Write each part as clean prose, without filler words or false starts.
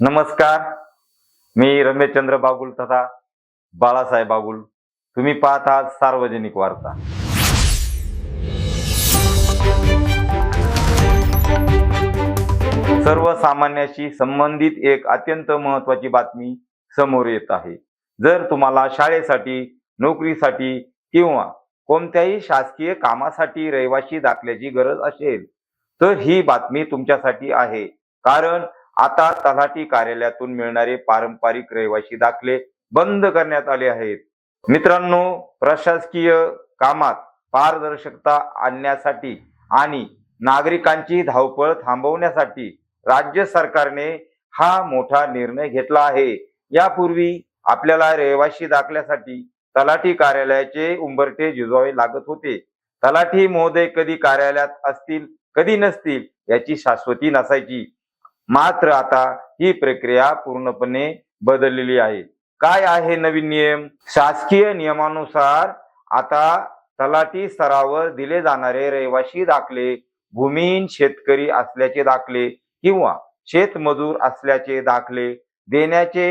नमस्कार, मी रमेशचंद्र बागुल तथा बाळासाहेब बागुल. तुम्ही पाहत आहात सार्वजनिक वार्ता. सर्वसामान्याशी संबंधित एक अत्यंत महत्त्वाची बातमी समोर येत आहे. जर तुम्हाला शाळेसाठी, नोकरीसाठी किंवा कोणत्याही शासकीय कामासाठी रहिवासी दाखल्याची गरज असेल तर ही बातमी तुमच्यासाठी आहे. कारण आता तलाठी कार्यालयातून मिळणारे पारंपरिक रहिवासी दाखले बंद करण्यात आले आहेत. मित्रांनो, प्रशासकीय कामात पारदर्शकता आणण्यासाठी आणि नागरिकांची धावपळ थांबवण्यासाठी राज्य सरकारने हा मोठा निर्णय घेतला आहे. यापूर्वी आपल्याला रहिवासी दाखल्यासाठी तलाठी कार्यालयाचे उंबरठे झिजवावे लागत होते. तलाठी महोदय कधी कार्यालयात असतील कधी नसतील याची शाश्वती नसायची. मात्र आता ही प्रक्रिया पूर्णपणे बदललेली आहे. काय आहे नवीन नियम? शासकीय नियमानुसार आता तलाठी स्तरावर दिले जाणारे रहिवासी दाखले भूमिहीन शेतकरी असल्याचे दाखले किंवा शेतमजूर असल्याचे दाखले देण्याचे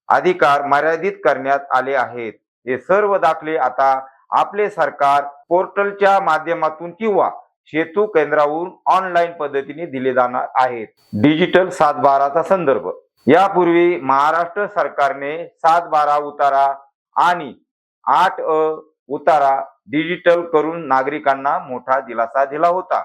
अधिकार मर्यादित करण्यात आले आहेत. हे सर्व दाखले आता आपले सरकार पोर्टलच्या माध्यमातून किंवा सेतू केंद्रावरून ऑनलाईन पद्धतीने दिले जाणार आहेत. डिजिटल 7/12चा संदर्भ. यापूर्वी महाराष्ट्र सरकारने 7/12 उतारा आणि 8A उतारा डिजिटल करून नागरिकांना मोठा दिलासा दिला होता.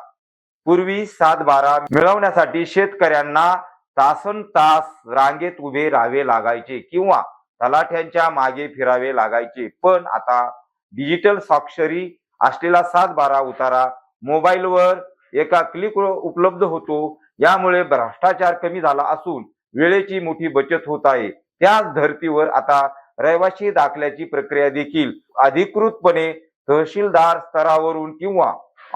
पूर्वी 7/12 मिळवण्यासाठी शेतकऱ्यांना तासनतास रांगेत उभे राहावे लागायचे किंवा तलाठ्यांच्या मागे फिरावे लागायचे. पण आता डिजिटल स्वाक्षरी असलेला 7/12 उतारा मोबाईलवर एका क्लिकवर उपलब्ध होतो. यामुळे भ्रष्टाचार कमी झाला असून वेळेची मोठी बचत होत आहे. त्याच धर्तीवर आता रहिवासी दाखल्याची प्रक्रिया देखील अधिकृतपणे तहसीलदार स्तरावरून किंवा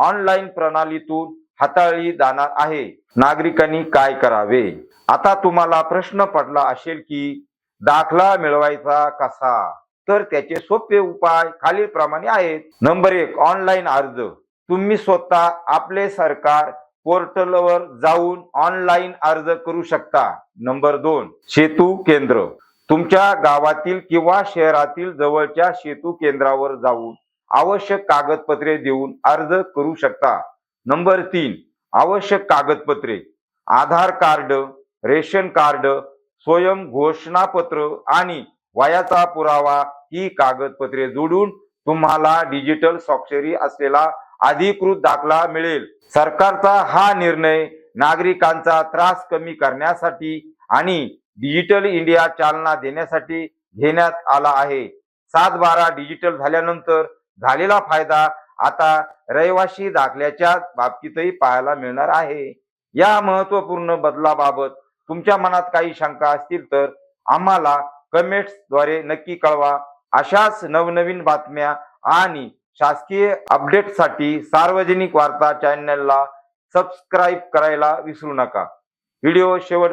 ऑनलाईन प्रणालीतून हाताळली जाणार आहे. नागरिकांनी काय करावे? आता तुम्हाला प्रश्न पडला असेल की दाखला मिळवायचा कसा? तर त्याचे सोपे उपाय खालीलप्रमाणे आहेत. नंबर 1, ऑनलाईन अर्ज. तुम्ही स्वतः आपले सरकार पोर्टलवर जाऊन ऑनलाईन अर्ज करू शकता. नंबर 2, सेतू केंद्र. तुमच्या गावातील किंवा शहरातील जवळच्या सेतू केंद्रावर जाऊन आवश्यक कागदपत्रे देऊन अर्ज करू शकता. नंबर 3, आवश्यक कागदपत्रे: आधार कार्ड, रेशन कार्ड, स्वयं घोषणापत्र आणि वयाचा पुरावा ही कागदपत्रे जोडून तुम्हाला डिजिटल स्वाक्षरी असलेला अधिकृत दाखला मिळेल. सरकारचा हा निर्णय नागरिकांचा त्रास कमी करण्यासाठी आणि डिजिटल इंडिया चालना देण्यासाठी घेण्यात आला आहे. 7/12 डिजिटल झाल्यानंतर झालेला फायदा आता रहिवासी दाखल्याच्या बाबतीतही पाहायला मिळणार आहे. या महत्त्वपूर्ण बदलाबाबत तुमच्या मनात काही शंका असतील तर आम्हाला कमेंट्सद्वारे नक्की कळवा. अशाच नवनवीन बातम्या आणि शासकीय अपडेटसाठी सार्वजनिक वार्ता चॅनलला सबस्क्राईब करायला विसरू नका. व्हिडिओ शेवट